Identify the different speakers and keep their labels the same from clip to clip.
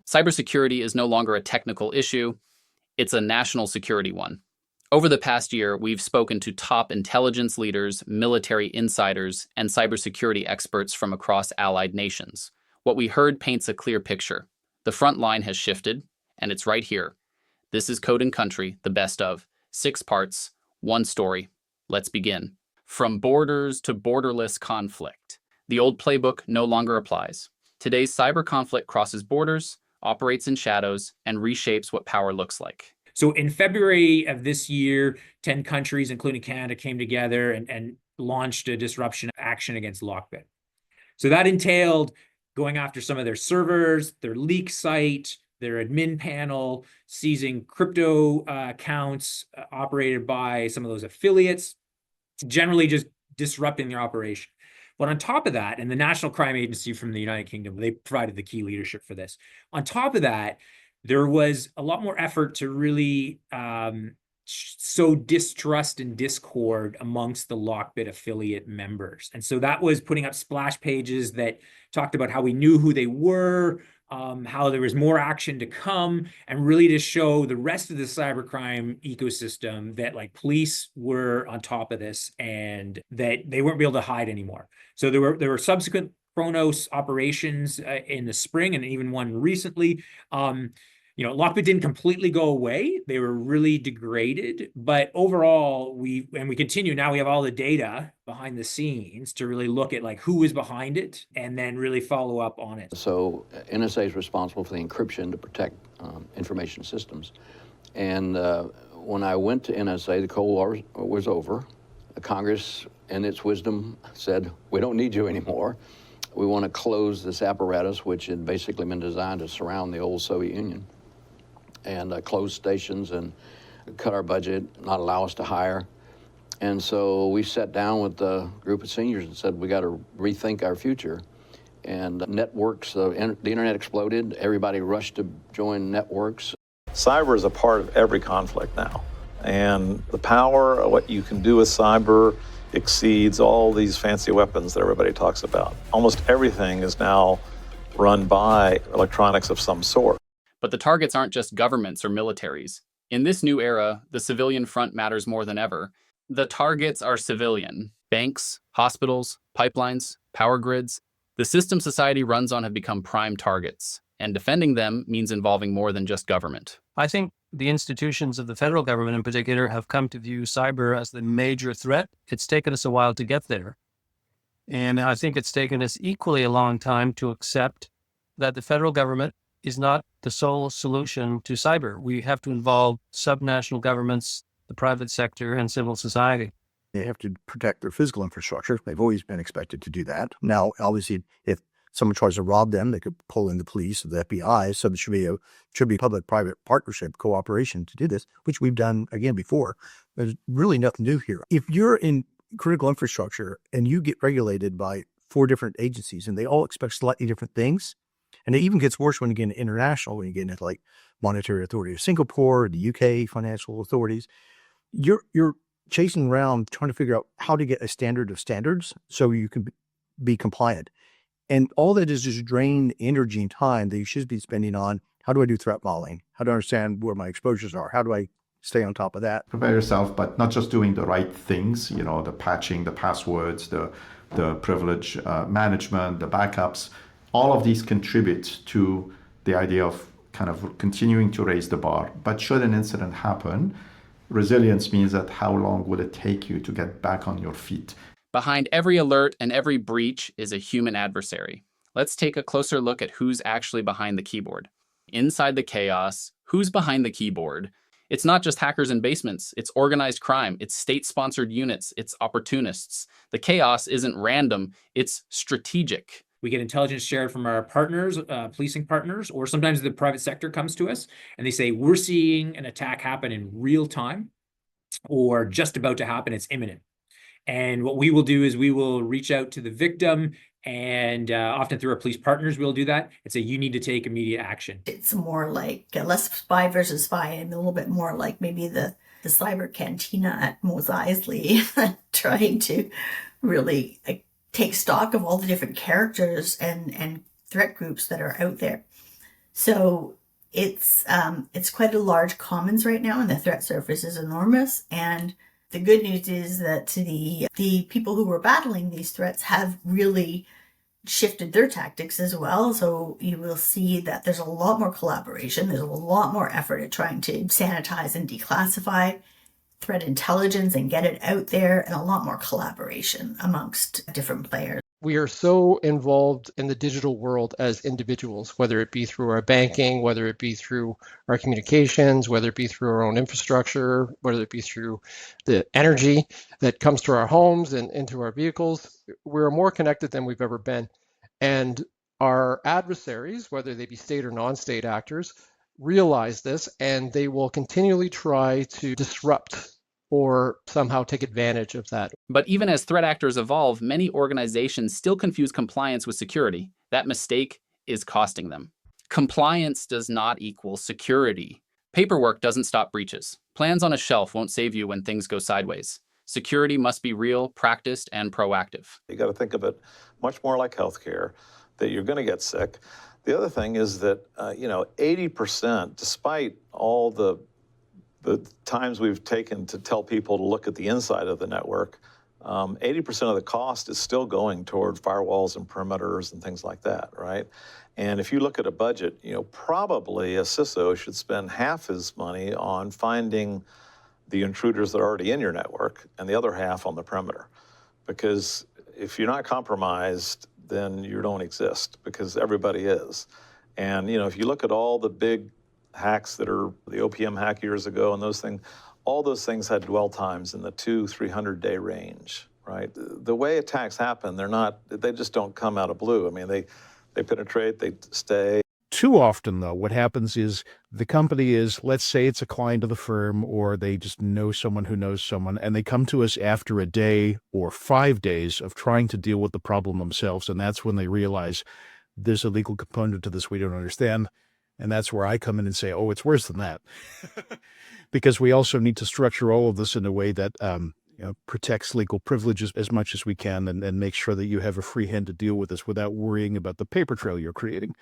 Speaker 1: Cybersecurity is no longer a technical issue, it's a national security one. Over the past year, we've spoken to top intelligence leaders, military insiders, and cybersecurity experts from across allied nations. What we heard paints a clear picture. The front line has shifted, and it's right here. This is Code and Country, the best of. 6 parts, 1 story. Let's begin. From borders to borderless conflict. The old playbook no longer applies. Today's cyber conflict crosses borders, operates in shadows, and reshapes what power looks like.
Speaker 2: So in February of this year, 10 countries, including Canada, came together and launched a disruption action against Lockbit. So that entailed going after some of their servers, their leak site, their admin panel, seizing crypto accounts operated by some of those affiliates, generally just disrupting their operation. But on top of that, and the National Crime Agency from the United Kingdom, they provided the key leadership for this. On top of that, there was a lot more effort to really sow distrust and discord amongst the Lockbit affiliate members. And so that was putting up splash pages that talked about how we knew who they were, how there was more action to come, and really to show the rest of the cybercrime ecosystem that like police were on top of this and that they weren't able to hide anymore. So there were subsequent Chronos operations in the spring, and even one recently. Lockbit didn't completely go away. They were really degraded, but overall, we continue. Now we have all the data behind the scenes to really look at like who is behind it and then really follow up on it.
Speaker 3: So NSA is responsible for the encryption to protect information systems. And when I went to NSA, the Cold War was over. Congress, in its wisdom, said, we don't need you anymore. We want to close this apparatus, which had basically been designed to surround the old Soviet Union, and close stations and cut our budget, not allow us to hire. And so we sat down with a group of seniors and said, we got to rethink our future. And networks, the internet exploded. Everybody rushed to join networks.
Speaker 4: Cyber is a part of every conflict now. And the power of what you can do with cyber exceeds all these fancy weapons that everybody talks about. Almost everything is now run by electronics of some sort.
Speaker 1: But the targets aren't just governments or militaries. In this new era, the civilian front matters more than ever. The targets are civilian. Banks, hospitals, pipelines, power grids. The systems society runs on have become prime targets, and defending them means involving more than just government.
Speaker 5: I think the institutions of the federal government in particular have come to view cyber as the major threat. It's taken us a while to get there. And I think it's taken us equally a long time to accept that the federal government is not the sole solution to cyber. We have to involve subnational governments, the private sector, and civil society.
Speaker 6: They have to protect their physical infrastructure. They've always been expected to do that. Now, obviously, if someone tries to rob them, they could pull in the police or the FBI. So there should be public-private partnership, cooperation to do this, which we've done, again, before. There's really nothing new here. If you're in critical infrastructure and you get regulated by 4 different agencies and they all expect slightly different things, and it even gets worse when you get into international, when you get into like Monetary Authority of Singapore, the UK financial authorities, you're chasing around trying to figure out how to get a standard of standards so you can be compliant. And all that is just drain energy and time that you should be spending on how do I do threat modeling? How do I understand where my exposures are? How do I stay on top of that?
Speaker 7: Prepare yourself, but not just doing the right things, the patching, the passwords, the privilege management, the backups. All of these contribute to the idea of kind of continuing to raise the bar. But should an incident happen, resilience means that how long will it take you to get back on your feet?
Speaker 1: Behind every alert and every breach is a human adversary. Let's take a closer look at who's actually behind the keyboard. Inside the chaos, who's behind the keyboard? It's not just hackers in basements, it's organized crime, it's state-sponsored units, it's opportunists. The chaos isn't random, it's strategic.
Speaker 2: We get intelligence shared from our partners, policing partners, or sometimes the private sector comes to us and they say, we're seeing an attack happen in real time or just about to happen, it's imminent. And what we will do is we will reach out to the victim, and often through our police partners, we'll do that and say, you need to take immediate action.
Speaker 8: It's more like less spy versus spy, and a little bit more like maybe the cyber cantina at Mos Eisley, trying to really take stock of all the different characters and threat groups that are out there. So it's quite a large commons right now, and the threat surface is enormous. And the good news is that the people who were battling these threats have really shifted their tactics as well. So you will see that there's a lot more collaboration. There's a lot more effort at trying to sanitize and declassify threat intelligence and get it out there, and a lot more collaboration amongst different players.
Speaker 9: We are so involved in the digital world as individuals, whether it be through our banking, whether it be through our communications, whether it be through our own infrastructure, whether it be through the energy that comes to our homes and into our vehicles. We're more connected than we've ever been. And our adversaries, whether they be state or non-state actors, realize this, and they will continually try to disrupt or somehow take advantage of that.
Speaker 1: But even as threat actors evolve, many organizations still confuse compliance with security. That mistake is costing them. Compliance does not equal security. Paperwork doesn't stop breaches. Plans on a shelf won't save you when things go sideways. Security must be real, practiced, and proactive.
Speaker 4: You got to think of it much more like healthcare, that you're going to get sick. The other thing is that, 80%, despite all the times we've taken to tell people to look at the inside of the network, 80% of the cost is still going toward firewalls and perimeters and things like that, right? And if you look at a budget, probably a CISO should spend half his money on finding the intruders that are already in your network and the other half on the perimeter. Because if you're not compromised, then you don't exist, because everybody is. And, if you look at all the big hacks that are the OPM hack years ago and those things, all those things had dwell times in the 200-300 day range, right? The way attacks happen, they just don't come out of blue. I mean, they penetrate, they stay.
Speaker 10: Too often, though, what happens is the company is, let's say it's a client of the firm, or they just know someone who knows someone, and they come to us after a day or 5 days of trying to deal with the problem themselves. And that's when they realize there's a legal component to this we don't understand. And that's where I come in and say, oh, it's worse than that. Because we also need to structure all of this in a way that protects legal privileges as much as we can, and make sure that you have a free hand to deal with this without worrying about the paper trail you're creating.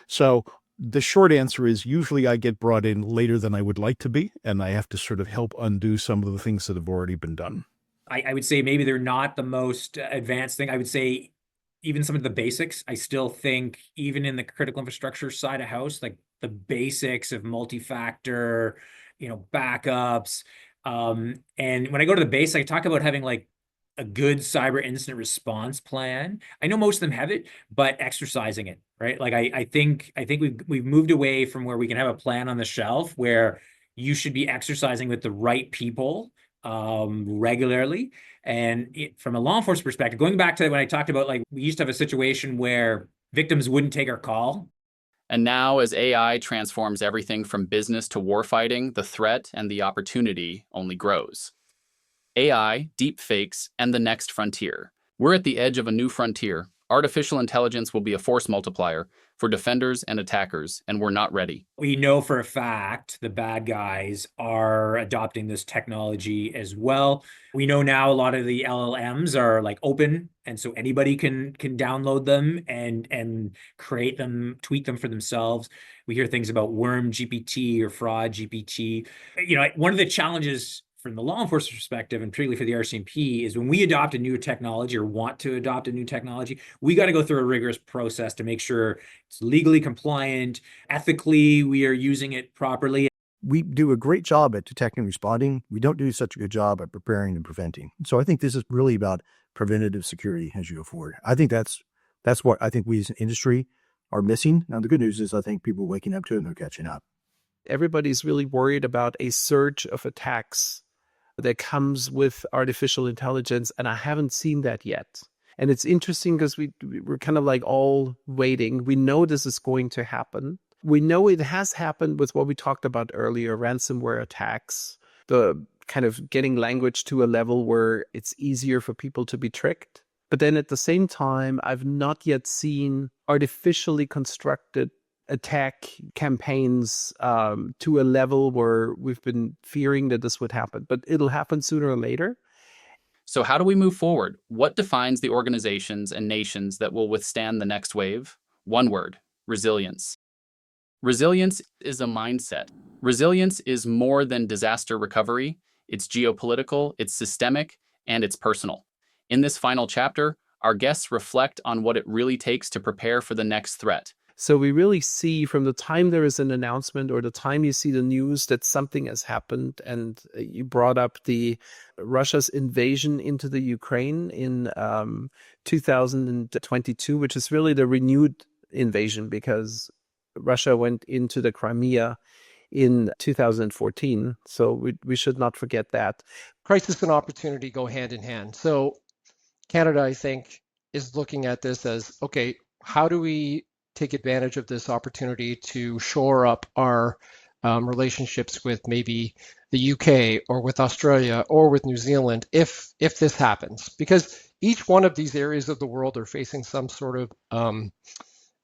Speaker 10: So the short answer is, usually I get brought in later than I would like to be, and I have to sort of help undo some of the things that have already been done.
Speaker 2: I would say maybe they're not the most advanced thing. I would say even some of the basics, I still think even in the critical infrastructure side of house, like the basics of multi-factor, backups. And when I go to the base, I talk about having like a good cyber incident response plan. I know most of them have it, but exercising it, right? Like I think we've moved away from where we can have a plan on the shelf where you should be exercising with the right people regularly. And from a law enforcement perspective, going back to when I talked about, like, we used to have a situation where victims wouldn't take our call.
Speaker 1: And now, as AI transforms everything from business to warfighting, the threat and the opportunity only grows. AI, deepfakes, and the next frontier. We're at the edge of a new frontier. Artificial intelligence will be a force multiplier for defenders and attackers, and we're not ready.
Speaker 2: We know for a fact the bad guys are adopting this technology as well. We know now a lot of the LLMs are like open, and so anybody can download them and create them, tweak them for themselves. We hear things about worm GPT or fraud GPT. One of the challenges from the law enforcement perspective, and particularly for the RCMP, is when we adopt a new technology or want to adopt a new technology, we got to go through a rigorous process to make sure it's legally compliant, ethically we are using it properly.
Speaker 6: We do a great job at detecting and responding. We don't do such a good job at preparing and preventing. So I think this is really about preventative security as you go forward. I think that's what I think we as an industry are missing. Now, the good news is I think people are waking up to it and they're catching up.
Speaker 9: Everybody's really worried about a surge of attacks that comes with artificial intelligence, and I haven't seen that yet. And it's interesting because we're kind of like all waiting. We know this is going to happen. We know it has happened with what we talked about earlier, ransomware attacks, the kind of getting language to a level where it's easier for people to be tricked. But then at the same time, I've not yet seen artificially constructed attack campaigns to a level where we've been fearing that this would happen, but it'll happen sooner or later.
Speaker 1: So how do we move forward? What defines the organizations and nations that will withstand the next wave? One word: resilience. Resilience is a mindset. Resilience is more than disaster recovery. It's geopolitical, it's systemic, and it's personal. In this final chapter, our guests reflect on what it really takes to prepare for the next threat.
Speaker 9: So we really see from the time there is an announcement or the time you see the news that something has happened. And you brought up the Russia's invasion into the Ukraine in 2022, which is really the renewed invasion because Russia went into the Crimea in 2014. So we should not forget that.
Speaker 11: Crisis and opportunity go hand in hand. So Canada, I think, is looking at this as, okay, how do we take advantage of this opportunity to shore up our relationships with maybe the UK or with Australia or with New Zealand if this happens? Because each one of these areas of the world are facing some sort of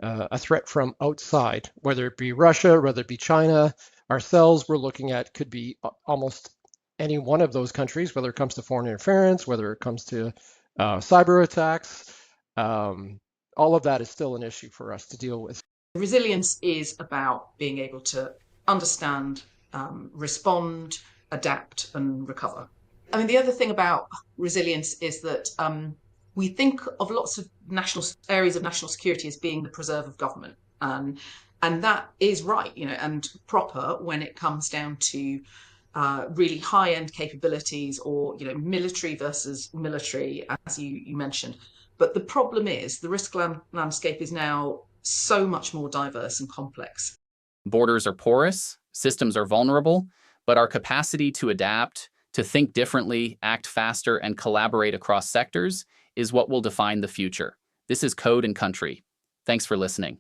Speaker 11: a threat from outside, whether it be Russia, whether it be China. Ourselves, we're looking at could be almost any one of those countries, whether it comes to foreign interference, whether it comes to cyber attacks. All of that is still an issue for us to deal with.
Speaker 12: Resilience is about being able to understand, respond, adapt, and recover. I mean, the other thing about resilience is that we think of lots of areas of national security as being the preserve of government. And that is right, and proper when it comes down to really high-end capabilities or, military versus military, as you mentioned. But the problem is the risk landscape is now so much more diverse and complex.
Speaker 1: Borders are porous, systems are vulnerable, but our capacity to adapt, to think differently, act faster, and collaborate across sectors is what will define the future. This is Code and Country. Thanks for listening.